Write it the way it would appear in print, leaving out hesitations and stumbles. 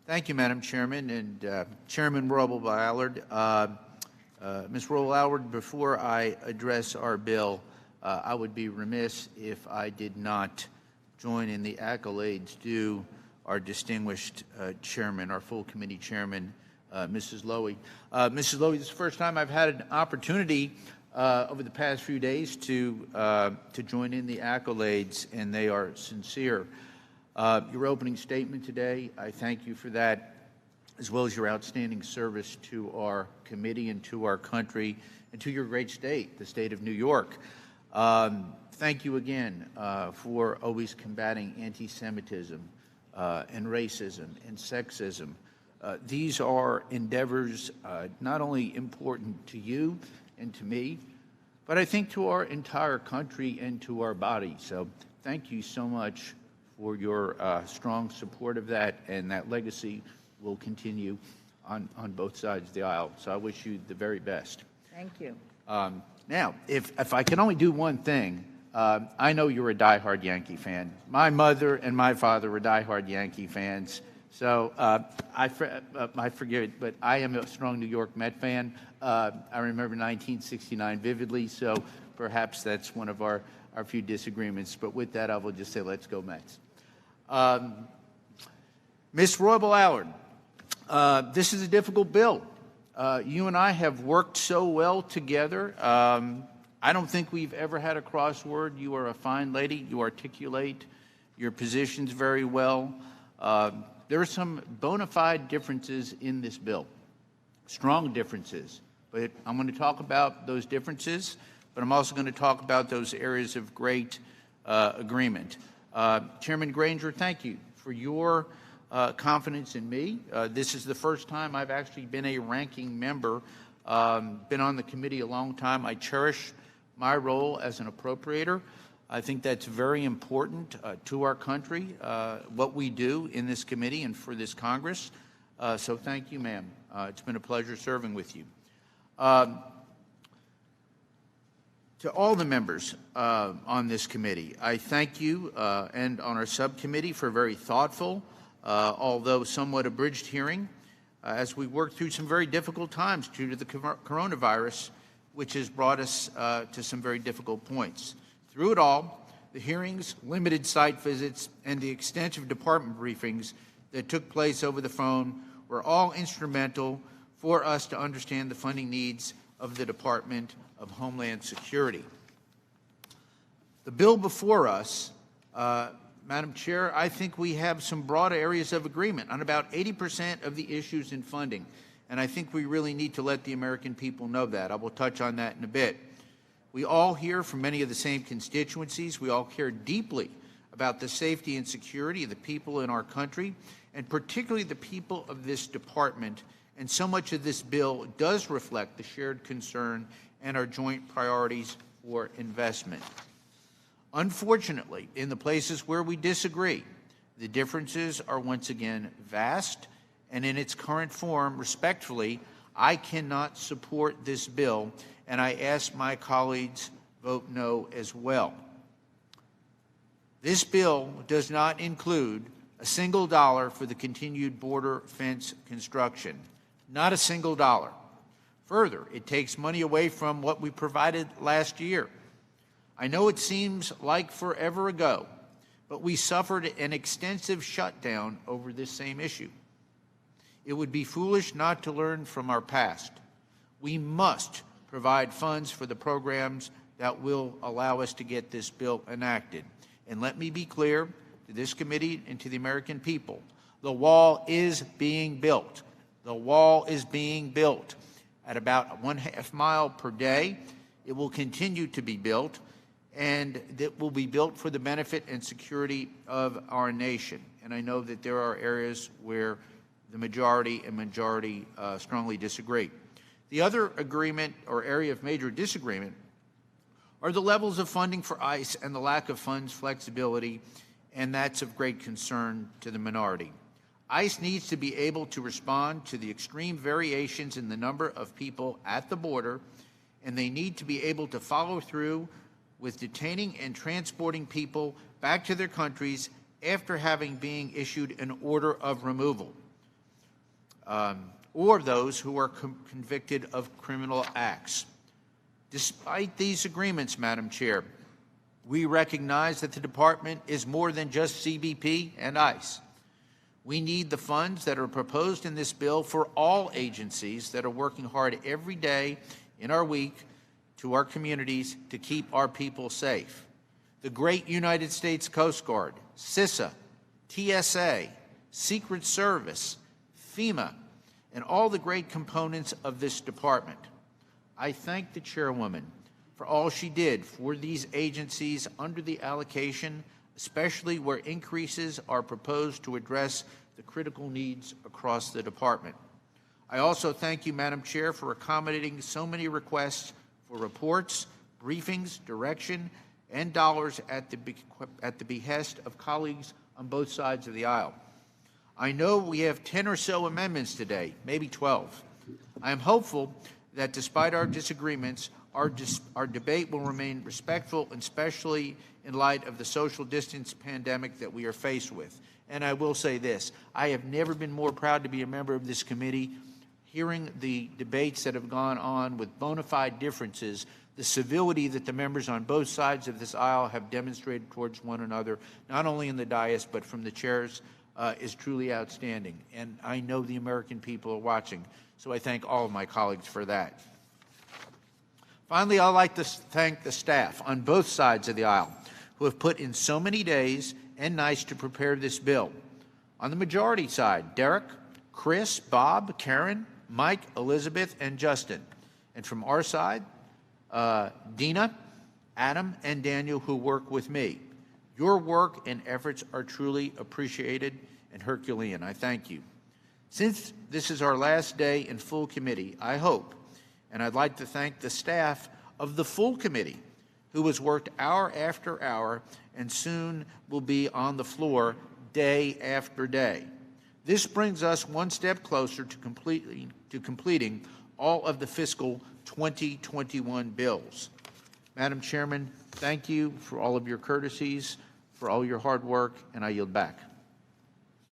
Thank you, Madam Chairman, and Chairman Roble-Allard. Ms. Roble-Allard, before I address our bill, I would be remiss if I did not join in the accolades due our distinguished chairman, our full committee chairman, Mrs. Lowy. Mrs. Lowy, this is the first time I've had an opportunity over the past few days to join in the accolades, and they are sincere. Your opening statement today, I thank you for that, as well as your outstanding service to our committee and to our country and to your great state, the state of New York. Thank you again for always combating anti-Semitism and racism and sexism. These are endeavors not only important to you and to me, but I think to our entire country and to our body. So thank you so much for your strong support of that, and that legacy will continue on both sides of the aisle. So I wish you the very best. Thank you. Now, if I can only do one thing, I know you're a diehard Yankee fan. My mother and my father were diehard Yankee fans. So I forget it, but I am a strong New York Met fan. I remember 1969 vividly, so perhaps that's one of our few disagreements. But with that, I will just say, let's go Mets. Ms. Roble-Allard, this is a difficult bill. You and I have worked so well together. I don't think we've ever had a crossword. You are a fine lady. You articulate your positions very well. There are some bona fide differences in this bill, strong differences. But I'm going to talk about those differences, but I'm also going to talk about those areas of great agreement. Chairman Granger, thank you for your confidence in me. This is the first time I've actually been a ranking member, been on the committee a long time. I cherish my role as an appropriator. I think that's very important to our country, what we do in this committee and for this Congress. So thank you, ma'am. It's been a pleasure serving with you. To all the members on this committee, I thank you and on our subcommittee for a very thoughtful, although somewhat abridged hearing, as we work through some very difficult times due to the coronavirus, which has brought us to some very difficult points. Through it all, the hearings, limited site visits, and the extensive department briefings that took place over the phone were all instrumental for us to understand the funding needs of the Department of Homeland Security. The bill before us, Madam Chair, I think we have some broad areas of agreement on about 80% of the issues in funding, and I think we really need to let the American people know that. I will touch on that in a bit. We all hear from many of the same constituencies. We all care deeply about the safety and security of the people in our country, and particularly the people of this department. And so much of this bill does reflect the shared concern and our joint priorities for investment. Unfortunately, in the places where we disagree, the differences are once again vast, and in its current form, respectfully, I cannot support this bill, and I ask my colleagues vote no as well. This bill does not include a single dollar for the continued border fence construction, not a single dollar. Further, it takes money away from what we provided last year. I know it seems like forever ago, but we suffered an extensive shutdown over this same issue. It would be foolish not to learn from our past. We must provide funds for the programs that will allow us to get this bill enacted. And let me be clear to this committee and to the American people, the wall is being built. The wall is being built at about 1/2 mile per day. It will continue to be built, and it will be built for the benefit and security of our nation. And I know that there are areas where the majority strongly disagree. The other agreement or area of major disagreement are the levels of funding for ICE and the lack of funds flexibility, and that's of great concern to the minority. ICE needs to be able to respond to the extreme variations in the number of people at the border, and they need to be able to follow through with detaining and transporting people back to their countries after having been issued an order of removal. or those who are convicted of criminal acts. Despite these agreements, Madam Chair, we recognize that the Department is more than just CBP and ICE. We need the funds that are proposed in this bill for all agencies that are working hard every day in our week to our communities to keep our people safe. The great United States Coast Guard, CISA, TSA, Secret Service, FEMA, and all the great components of this department. I thank the chairwoman for all she did for these agencies under the allocation, especially where increases are proposed to address the critical needs across the department. I also thank you, Madam Chair, for accommodating so many requests for reports, briefings, direction, and dollars at the behest of colleagues on both sides of the aisle. I know we have 10 or so amendments today, maybe 12. I am hopeful that despite our disagreements, our debate will remain respectful, especially in light of the social distance pandemic that we are faced with. And I will say this, I have never been more proud to be a member of this committee. Hearing the debates that have gone on with bona fide differences, the civility that the members on both sides of this aisle have demonstrated towards one another, not only in the dais but from the chairs, is truly outstanding. And I know the American people are watching, so I thank all of my colleagues for that. Finally, I'd like to thank the staff on both sides of the aisle who have put in so many days and nights to prepare this bill. On the majority side, Derek, Chris, Bob, Karen, Mike, Elizabeth, and Justin. And from our side, Dina, Adam, and Daniel, who work with me. Your work and efforts are truly appreciated and Herculean. I thank you. Since this is our last day in full committee, I hope, and I'd like to thank the staff of the full committee who has worked hour after hour and soon will be on the floor day after day. This brings us one step closer to completing all of the fiscal 2021 bills. Madam Chairman, thank you for all of your courtesies, for all your hard work, and I yield back.